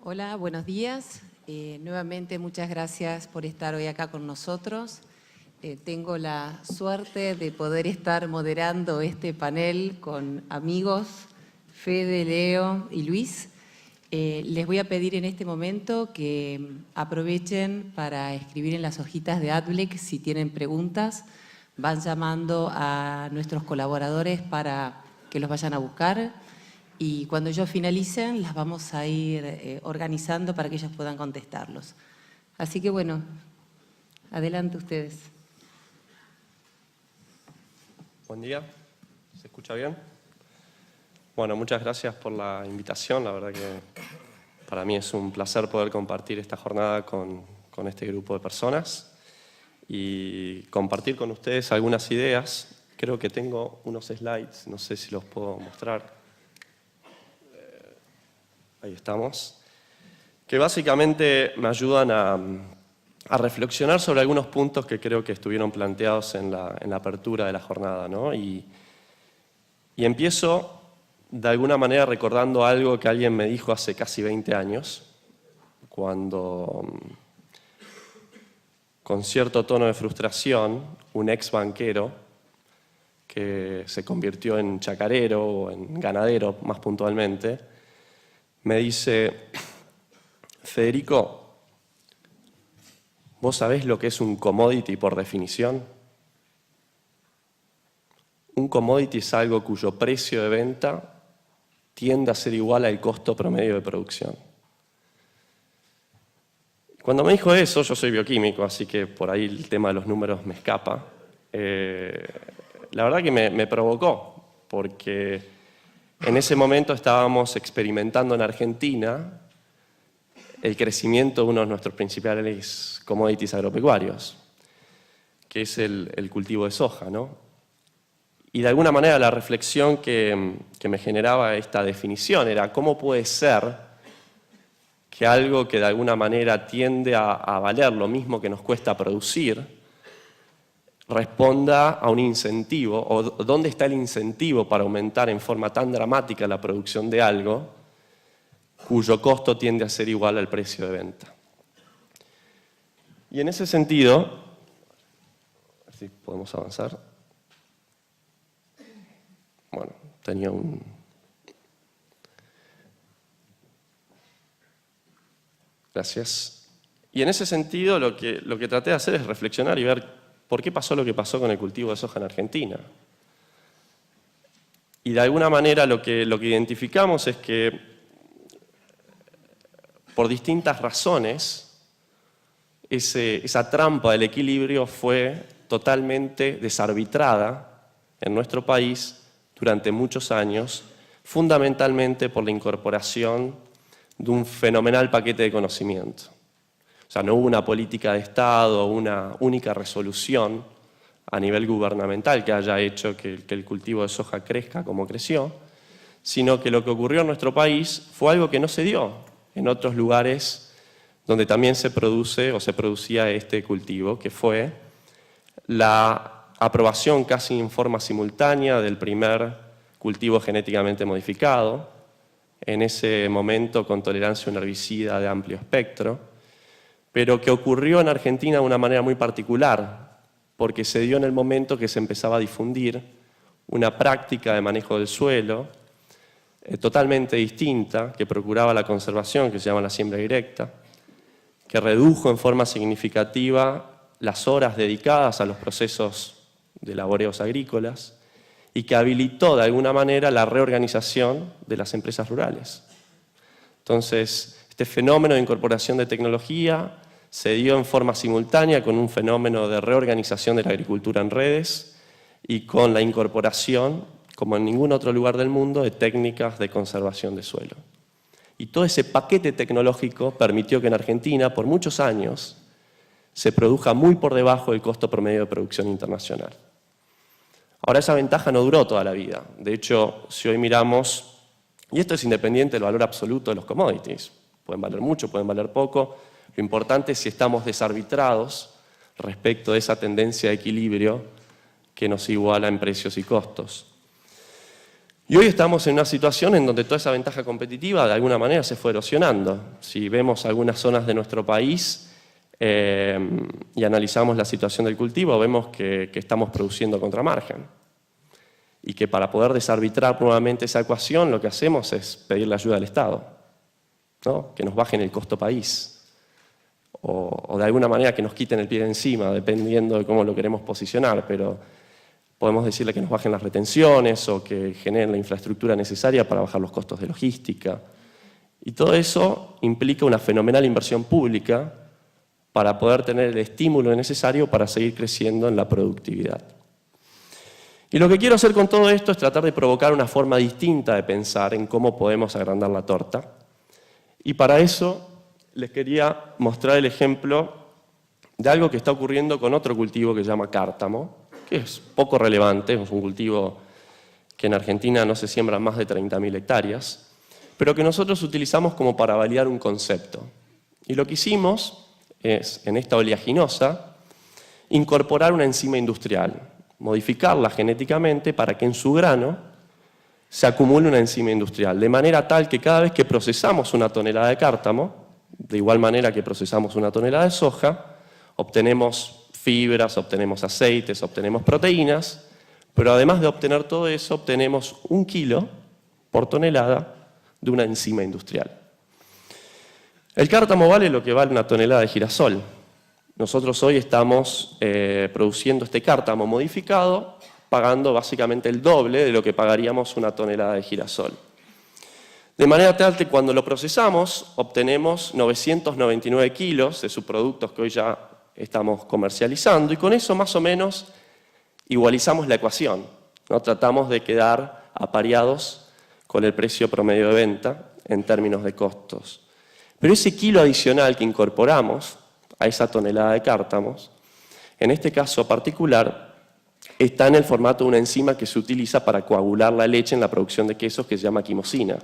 Hola, buenos días. Nuevamente muchas gracias por estar hoy acá con nosotros. Tengo la suerte de poder estar moderando este panel con amigos Fede, Leo y Luis. Les voy a pedir en este momento que aprovechen para escribir en las hojitas de Adblec si tienen preguntas. Van llamando a nuestros colaboradores para que los vayan a buscar. Y cuando ellos finalicen, las vamos a ir organizando para que ellos puedan contestarlos. Así que bueno, adelante ustedes. Buen día, ¿se escucha bien? Bueno, muchas gracias por la invitación. La verdad que para mí es un placer poder compartir esta jornada con este grupo de personas y compartir con ustedes algunas ideas. Creo que tengo unos slides, no sé si los puedo mostrar. Ahí estamos, que básicamente me ayudan a reflexionar sobre algunos puntos que creo que estuvieron planteados en la apertura de la jornada, ¿no? Y empiezo de alguna manera recordando algo que alguien me dijo hace casi 20 años, cuando con cierto tono de frustración, un ex banquero que se convirtió en chacarero o en ganadero más puntualmente, me dice: Federico, ¿vos sabés lo que es un commodity por definición? Un commodity es algo cuyo precio de venta tiende a ser igual al costo promedio de producción. Cuando me dijo eso, yo soy bioquímico, así que por ahí el tema de los números me escapa. La verdad que me provocó, porque en ese momento estábamos experimentando en Argentina el crecimiento de uno de nuestros principales commodities agropecuarios, que es el cultivo de soja, ¿no? Y de alguna manera la reflexión que me generaba esta definición era: ¿cómo puede ser que algo que de alguna manera tiende a valer lo mismo que nos cuesta producir responda a un incentivo, o dónde está el incentivo para aumentar en forma tan dramática la producción de algo cuyo costo tiende a ser igual al precio de venta? Y en ese sentido, a ver si podemos avanzar. Bueno, tenía un... Gracias. Y en ese sentido lo que traté de hacer es reflexionar y ver por qué pasó lo que pasó con el cultivo de soja en Argentina. Y de alguna manera lo que identificamos es que por distintas razones esa trampa del equilibrio fue totalmente desarbitrada en nuestro país durante muchos años, fundamentalmente por la incorporación de un fenomenal paquete de conocimiento. O sea, no hubo una política de Estado, una única resolución a nivel gubernamental que haya hecho que el cultivo de soja crezca como creció, sino que lo que ocurrió en nuestro país fue algo que no se dio en otros lugares donde también se produce o se producía este cultivo, que fue la aprobación casi en forma simultánea del primer cultivo genéticamente modificado, en ese momento con tolerancia a un herbicida de amplio espectro, pero que ocurrió en Argentina de una manera muy particular, porque se dio en el momento que se empezaba a difundir una práctica de manejo del suelo totalmente distinta, que procuraba la conservación, que se llama la siembra directa, que redujo en forma significativa las horas dedicadas a los procesos de laboreos agrícolas y que habilitó de alguna manera la reorganización de las empresas rurales. Entonces, este fenómeno de incorporación de tecnología se dio en forma simultánea con un fenómeno de reorganización de la agricultura en redes y con la incorporación, como en ningún otro lugar del mundo, de técnicas de conservación de suelo. Y todo ese paquete tecnológico permitió que en Argentina, por muchos años, se produzca muy por debajo del costo promedio de producción internacional. Ahora, esa ventaja no duró toda la vida. De hecho, si hoy miramos, y esto es independiente del valor absoluto de los commodities, pueden valer mucho, pueden valer poco, lo importante es si estamos desarbitrados respecto de esa tendencia de equilibrio que nos iguala en precios y costos. Y hoy estamos en una situación en donde toda esa ventaja competitiva de alguna manera se fue erosionando. Si vemos algunas zonas de nuestro país y analizamos la situación del cultivo, vemos que estamos produciendo contramargen. Y que para poder desarbitrar nuevamente esa ecuación, lo que hacemos es pedirle ayuda al Estado, ¿no? Que nos bajen el costo país. O de alguna manera que nos quiten el pie de encima, dependiendo de cómo lo queremos posicionar, pero podemos decirle que nos bajen las retenciones o que generen la infraestructura necesaria para bajar los costos de logística. Y todo eso implica una fenomenal inversión pública para poder tener el estímulo necesario para seguir creciendo en la productividad. Y lo que quiero hacer con todo esto es tratar de provocar una forma distinta de pensar en cómo podemos agrandar la torta. Y para eso les quería mostrar el ejemplo de algo que está ocurriendo con otro cultivo que se llama cártamo, que es poco relevante, es un cultivo que en Argentina no se siembran más de 30.000 hectáreas, pero que nosotros utilizamos como para validar un concepto. Y lo que hicimos es, en esta oleaginosa, incorporar una enzima industrial, modificarla genéticamente para que en su grano se acumule una enzima industrial, de manera tal que cada vez que procesamos una tonelada de cártamo, de igual manera que procesamos una tonelada de soja, obtenemos fibras, obtenemos aceites, obtenemos proteínas, pero además de obtener todo eso, obtenemos 1 kilo por tonelada de una enzima industrial. El cártamo vale lo que vale una tonelada de girasol. Nosotros hoy estamos produciendo este cártamo modificado, pagando básicamente el doble de lo que pagaríamos una tonelada de girasol. De manera tal que cuando lo procesamos, obtenemos 999 kilos de subproductos que hoy ya estamos comercializando, y con eso más o menos igualizamos la ecuación, ¿no? Tratamos de quedar apareados con el precio promedio de venta en términos de costos. Pero ese kilo adicional que incorporamos a esa tonelada de cártamos, en este caso particular, está en el formato de una enzima que se utiliza para coagular la leche en la producción de quesos, que se llama quimosina.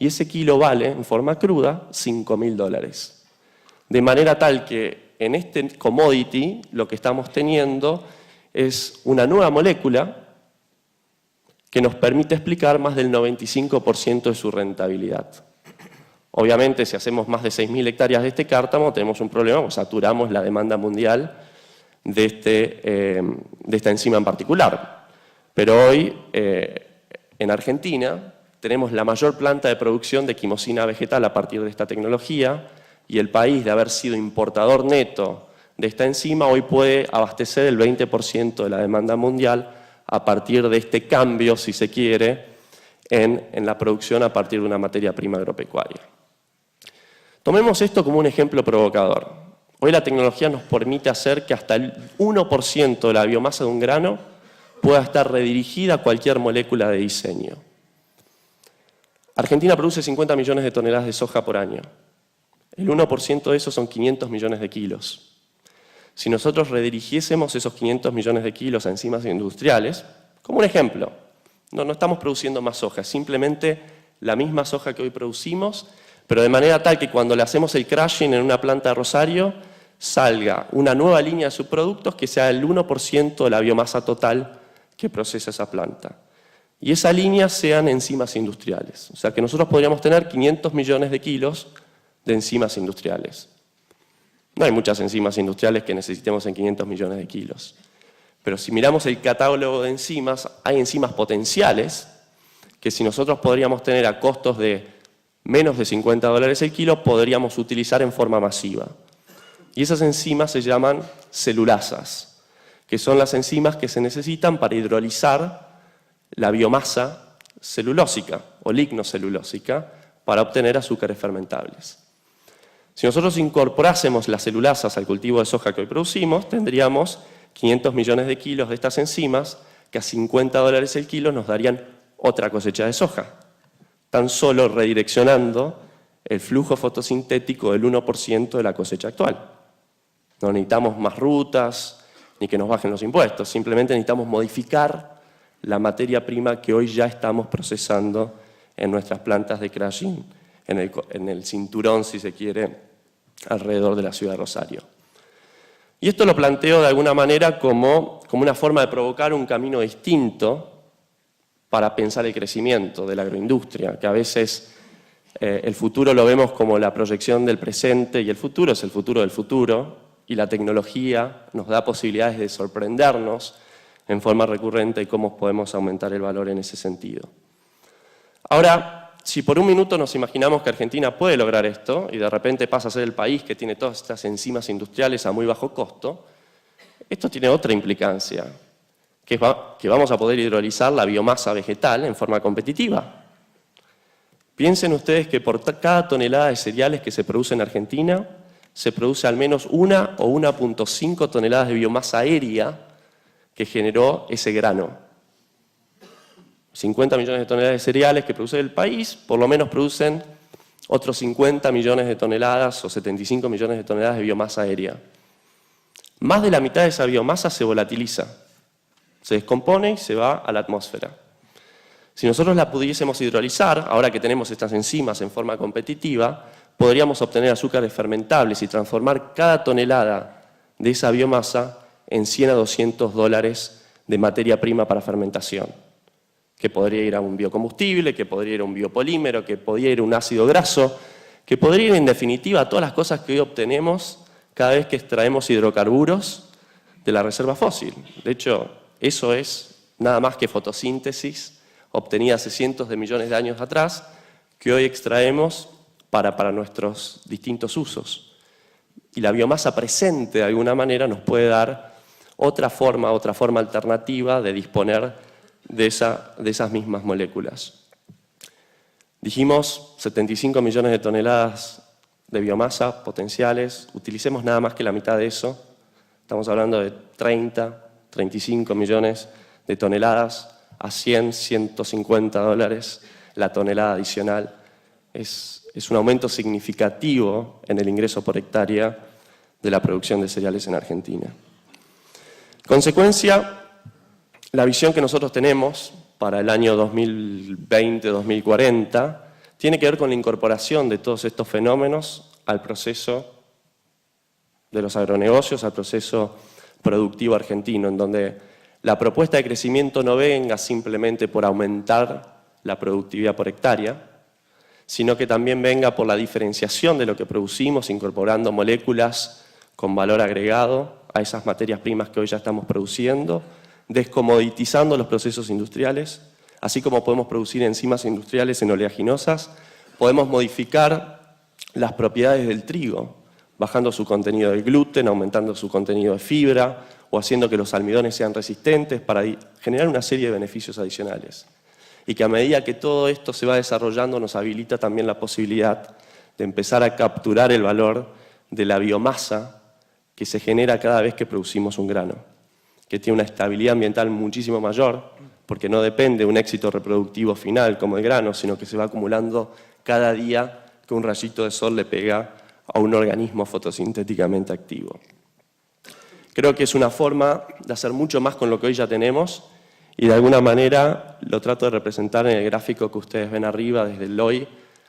Y ese kilo vale, en forma cruda, $5.000. De manera tal que en este commodity lo que estamos teniendo es una nueva molécula que nos permite explicar más del 95% de su rentabilidad. Obviamente, si hacemos más de 6.000 hectáreas de este cártamo, tenemos un problema, porque saturamos la demanda mundial de esta enzima en particular. Pero hoy, en Argentina, tenemos la mayor planta de producción de quimosina vegetal a partir de esta tecnología, y el país, de haber sido importador neto de esta enzima, hoy puede abastecer el 20% de la demanda mundial a partir de este cambio, si se quiere, en la producción a partir de una materia prima agropecuaria. Tomemos esto como un ejemplo provocador. Hoy la tecnología nos permite hacer que hasta el 1% de la biomasa de un grano pueda estar redirigida a cualquier molécula de diseño. Argentina produce 50 millones de toneladas de soja por año. El 1% de eso son 500 millones de kilos. Si nosotros redirigiésemos esos 500 millones de kilos a enzimas industriales, como un ejemplo, no estamos produciendo más soja, es simplemente la misma soja que hoy producimos, pero de manera tal que cuando le hacemos el crushing en una planta de Rosario, salga una nueva línea de subproductos que sea el 1% de la biomasa total que procesa esa planta. Y esa línea sean enzimas industriales. O sea que nosotros podríamos tener 500 millones de kilos de enzimas industriales. No hay muchas enzimas industriales que necesitemos en 500 millones de kilos. Pero si miramos el catálogo de enzimas, hay enzimas potenciales que si nosotros podríamos tener a costos de menos de $50 el kilo, podríamos utilizar en forma masiva. Y esas enzimas se llaman celulasas, que son las enzimas que se necesitan para hidrolizar la biomasa celulósica o lignocelulósica para obtener azúcares fermentables. Si nosotros incorporásemos las celulasas al cultivo de soja que hoy producimos, tendríamos 500 millones de kilos de estas enzimas que a $50 el kilo nos darían otra cosecha de soja, tan solo redireccionando el flujo fotosintético del 1% de la cosecha actual. No necesitamos más rutas ni que nos bajen los impuestos, simplemente necesitamos modificar la materia prima que hoy ya estamos procesando en nuestras plantas de crushing, en el cinturón, si se quiere, alrededor de la ciudad de Rosario. Y esto lo planteo de alguna manera como una forma de provocar un camino distinto para pensar el crecimiento de la agroindustria, que a veces el futuro lo vemos como la proyección del presente y el futuro es el futuro del futuro, y la tecnología nos da posibilidades de sorprendernos en forma recurrente y cómo podemos aumentar el valor en ese sentido. Ahora, si por un minuto nos imaginamos que Argentina puede lograr esto y de repente pasa a ser el país que tiene todas estas enzimas industriales a muy bajo costo, esto tiene otra implicancia, que vamos a poder hidrolizar la biomasa vegetal en forma competitiva. Piensen ustedes que por cada tonelada de cereales que se produce en Argentina, se produce al menos 1 o 1.5 toneladas de biomasa aérea que generó ese grano. 50 millones de toneladas de cereales que produce el país, por lo menos producen otros 50 millones de toneladas o 75 millones de toneladas de biomasa aérea. Más de la mitad de esa biomasa se volatiliza, se descompone y se va a la atmósfera. Si nosotros la pudiésemos hidrolizar, ahora que tenemos estas enzimas en forma competitiva, podríamos obtener azúcares fermentables y transformar cada tonelada de esa biomasa en 100 a 200 dólares de materia prima para fermentación, que podría ir a un biocombustible, que podría ir a un biopolímero, que podría ir a un ácido graso, que podría ir en definitiva a todas las cosas que hoy obtenemos cada vez que extraemos hidrocarburos de la reserva fósil. De hecho, eso es nada más que fotosíntesis obtenida hace cientos de millones de años atrás, que hoy extraemos para nuestros distintos usos. Y la biomasa presente, de alguna manera, nos puede dar otra forma alternativa de disponer de esas mismas moléculas. Dijimos 75 millones de toneladas de biomasa potenciales, utilicemos nada más que la mitad de eso, estamos hablando de 30, 35 millones de toneladas a 100, 150 dólares la tonelada adicional. Es un aumento significativo en el ingreso por hectárea de la producción de cereales en Argentina. Consecuencia, la visión que nosotros tenemos para el año 2020-2040 tiene que ver con la incorporación de todos estos fenómenos al proceso de los agronegocios, al proceso productivo argentino, en donde la propuesta de crecimiento no venga simplemente por aumentar la productividad por hectárea, sino que también venga por la diferenciación de lo que producimos, incorporando moléculas con valor agregado a esas materias primas que hoy ya estamos produciendo, descomoditizando los procesos industriales, así como podemos producir enzimas industriales en oleaginosas, podemos modificar las propiedades del trigo, bajando su contenido de gluten, aumentando su contenido de fibra o haciendo que los almidones sean resistentes para generar una serie de beneficios adicionales. Y que a medida que todo esto se va desarrollando nos habilita también la posibilidad de empezar a capturar el valor de la biomasa que se genera cada vez que producimos un grano, que tiene una estabilidad ambiental muchísimo mayor, porque no depende de un éxito reproductivo final como el grano, sino que se va acumulando cada día que un rayito de sol le pega a un organismo fotosintéticamente activo. Creo que es una forma de hacer mucho más con lo que hoy ya tenemos y de alguna manera lo trato de representar en el gráfico que ustedes ven arriba, desde el hoy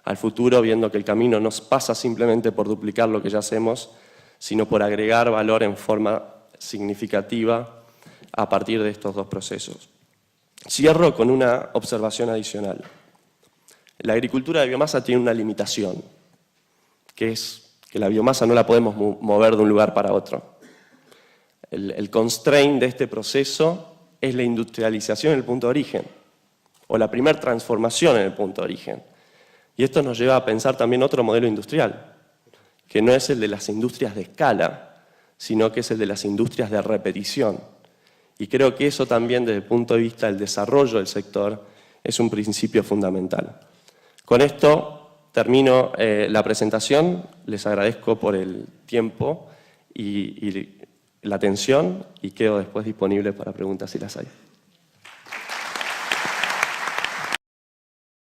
al futuro, viendo que el camino no pasa simplemente por duplicar lo que ya hacemos, sino por agregar valor en forma significativa a partir de estos dos procesos. Cierro con una observación adicional. La agricultura de biomasa tiene una limitación, que es que la biomasa no la podemos mover de un lugar para otro. El constraint de este proceso es la industrialización en el punto de origen, o la primera transformación en el punto de origen. Y esto nos lleva a pensar también otro modelo industrial, que no es el de las industrias de escala, sino que es el de las industrias de repetición. Y creo que eso también, desde el punto de vista del desarrollo del sector, es un principio fundamental. Con esto termino la presentación. Les agradezco por el tiempo y la atención y quedo después disponible para preguntas si las hay.